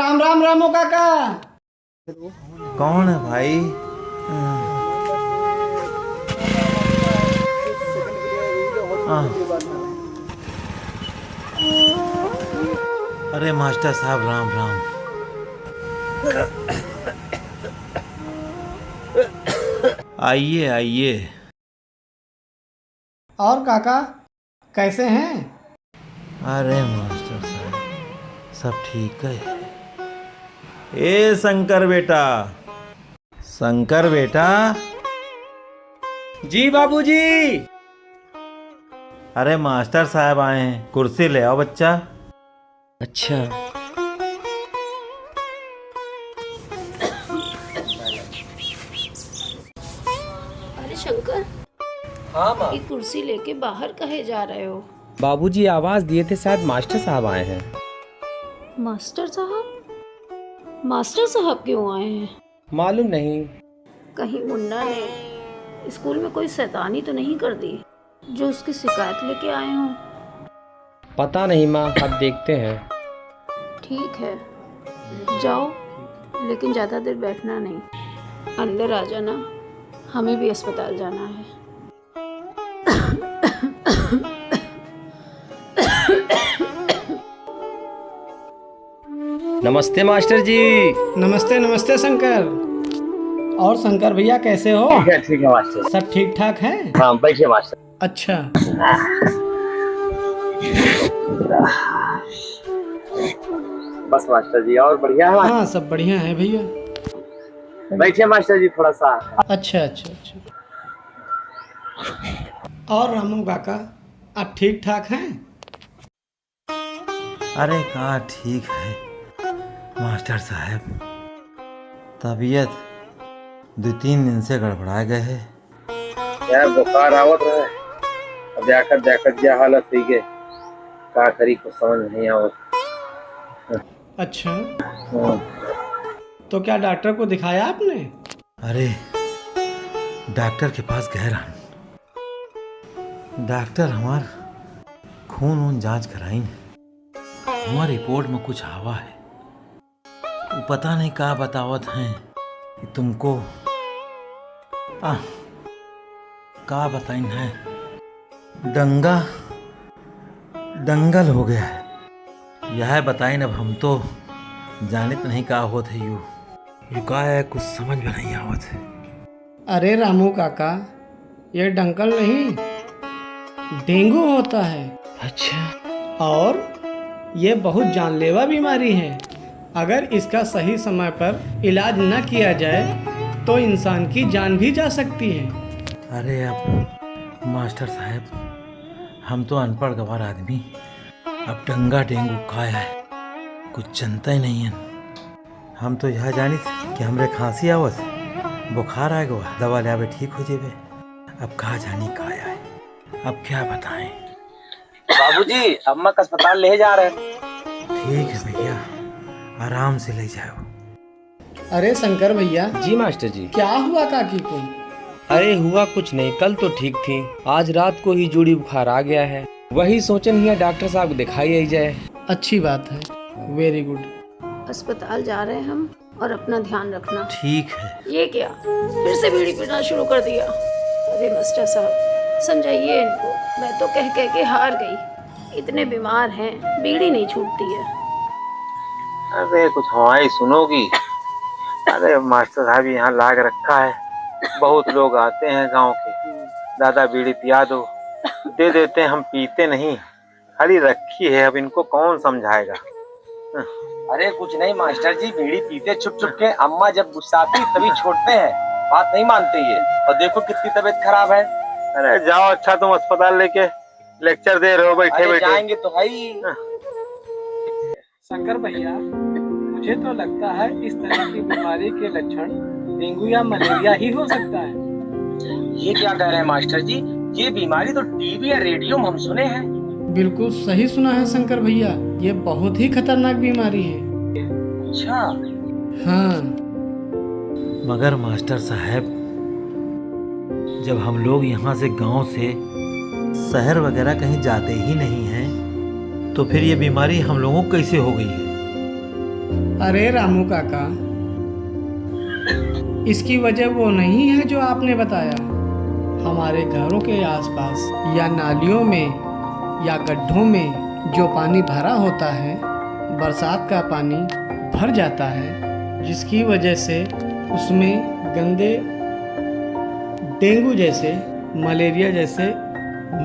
राम राम रामू काका। कौन है भाई? अरे मास्टर साहब राम राम। आइए आइए। और काका कैसे हैं? अरे मास्टर साहब सब ठीक है। ए शंकर बेटा, शंकर बेटा। जी बाबूजी। अरे मास्टर साहब आए हैं, कुर्सी ले आओ बच्चा। अच्छा। अरे शंकर, हाँ माँ। ये कुर्सी लेके बाहर कहे जा रहे हो? बाबूजी आवाज दिए थे, शायद मास्टर साहब आए हैं। मास्टर साहब? मास्टर साहब क्यों आए हैं? मालूम नहीं। कहीं मुन्ना ने स्कूल में कोई शैतानी तो नहीं कर दी जो उसकी शिकायत लेके आए हों? पता नहीं माँ, अब देखते हैं। ठीक है, जाओ, लेकिन ज़्यादा देर बैठना नहीं, अंदर आ जाना, हमें भी अस्पताल जाना है। नमस्ते मास्टर जी। नमस्ते नमस्ते शंकर। और शंकर भैया कैसे हो? ठीक है मास्टर। सब ठीक ठाक है? हाँ बैठिए मास्टर। अच्छा। बस मास्टर जी, और बढ़िया है? हाँ सब बढ़िया है भैया। बैठिए मास्टर जी थोड़ा सा। अच्छा अच्छा अच्छा। और रामू काका आप ठीक ठाक हैं? अरे कहाँ ठीक है मास्टर साहब, तबीयत 2-3 दिन से गड़बड़ा गए है। यार बुखार आवत रहे, अब जाकर क्या हालत हुई के का करी को समझ नहीं आवत। अच्छा, तो क्या डॉक्टर को दिखाया आपने? अरे डॉक्टर के पास गए रहन, डॉक्टर हमार खून वून जांच कराई, हमार रिपोर्ट में कुछ आवा है, वो पता नहीं क्या बतावत हैं कि तुमको क्या बताइन है, दंगल हो गया है, यह बताइन। अब हम तो जानित नहीं का होत है, यू का है, कुछ समझ में नहीं आवत है। अरे रामू काका, ये डंकल नहीं, डेंगू होता है। अच्छा। और ये बहुत जानलेवा बीमारी है। अगर इसका सही समय पर इलाज न किया जाए तो इंसान की जान भी जा सकती है। अरे अब मास्टर साहब, हम तो अनपढ़ गवार आदमी, अब डंगा डेंगू खाया है कुछ जनता ही नहीं है। हम तो यह जानी कि हमरे खांसी आवत, बुखार आ गया, दवा ले आवे ठीक हो जेबे। अब कहा जानी खाया है, अब क्या बताएं। बाबूजी अम्मा का अस्पताल ले जा रहे हैं। ठीक है भैया, आराम से ले जाओ। अरे शंकर भैया। जी मास्टर जी। क्या हुआ काकी को? अरे हुआ कुछ नहीं, कल तो ठीक थी, आज रात को ही जोड़ी बुखार आ गया है, वही सोचन ही डॉक्टर साहब को दिखाई आई जाए। अच्छी बात है, वेरी गुड। अस्पताल जा रहे हैं हम, और अपना ध्यान रखना। ठीक है। ये क्या, फिर से बीड़ी पीना शुरू कर दिया? अरे मास्टर साहब समझाइए इनको, मैं तो कह कह के हार गई, इतने बीमार हैं, बीड़ी नहीं छूटती है। अरे कुछ हमारी सुनोगी? अरे मास्टर साहब यहाँ लाग रखा है, बहुत लोग आते हैं गांव के, दादा बीड़ी पिया दो, दे देते हैं, हम पीते नहीं, खाली रखी है, अब इनको कौन समझाएगा। अरे कुछ नहीं मास्टर जी, बीड़ी पीते छुप छुप के, अम्मा जब गुस्साती तभी छोड़ते हैं, बात नहीं मानते ये, और देखो कितनी तबीयत खराब है। अरे जाओ, अच्छा तुम अस्पताल लेके लेक्चर दे रहे हो, बैठे बैठे जाएंगे तो भाई। शंकर भैया, मुझे तो लगता है इस तरह की बीमारी के लक्षण डेंगू या मलेरिया ही हो सकता है। ये क्या कह रहे हैं मास्टर जी, ये बीमारी तो टीवी या रेडियो में हम सुने हैं। बिल्कुल सही सुना है शंकर भैया, ये बहुत ही खतरनाक बीमारी है। अच्छा। हाँ। मगर मास्टर साहब, जब हम लोग यहाँ से गांव से शहर वगैरह कहीं जाते ही नहीं हैं, तो फिर ये बीमारी हम लोगों को कैसे हो गई है? अरे रामू काका, इसकी वजह वो नहीं है जो आपने बताया। हमारे घरों के आसपास या नालियों में या गड्ढों में जो पानी भरा होता है, बरसात का पानी भर जाता है, जिसकी वजह से उसमें गंदे डेंगू जैसे, मलेरिया जैसे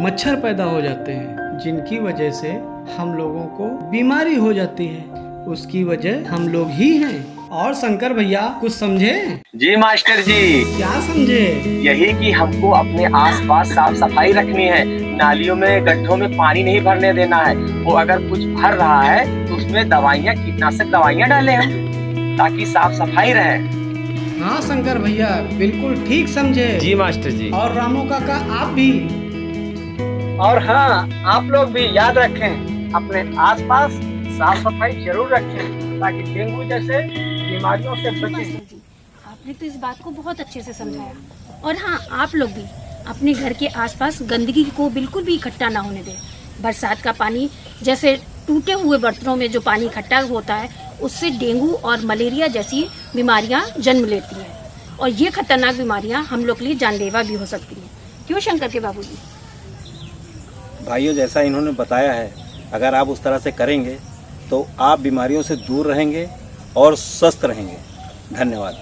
मच्छर पैदा हो जाते हैं, जिनकी वजह से हम लोगों को बीमारी हो जाती है। उसकी वजह हम लोग ही हैं। और शंकर भैया कुछ समझे? जी मास्टर जी, क्या समझे? यही कि हमको अपने आसपास साफ सफाई रखनी है। नालियों में गड्ढों में पानी नहीं भरने देना है। वो अगर कुछ भर रहा है तो उसमें दवाइयाँ, कीटनाशक दवाइयाँ डालें हम, ताकि साफ सफाई रहे। हाँ शंकर भैया, बिल्कुल ठीक समझे। जी मास्टर जी। और रामू काका आप भी। और हाँ, आप लोग भी याद रखें, अपने आसपास साफ सफाई जरूर रखें, ताकि डेंगू जैसे बीमारियों से बचें। मास्टर जी, आपने तो इस बात को बहुत अच्छे से समझाया। और हाँ, आप लोग भी अपने घर के आसपास गंदगी को बिल्कुल भी इकट्ठा ना होने दें। बरसात का पानी जैसे टूटे हुए बर्तनों में जो पानी इकट्ठा होता है, उससे डेंगू और मलेरिया जैसी बीमारियां जन्म लेती हैं। और ये खतरनाक बीमारियां हम लोग के लिए जानलेवा भी हो सकती हैं। क्यों शंकर के बाबूजी? भाइयों, जैसा इन्होंने बताया है, अगर आप उस तरह से करेंगे तो आप बीमारियों से दूर रहेंगे और स्वस्थ रहेंगे। धन्यवाद।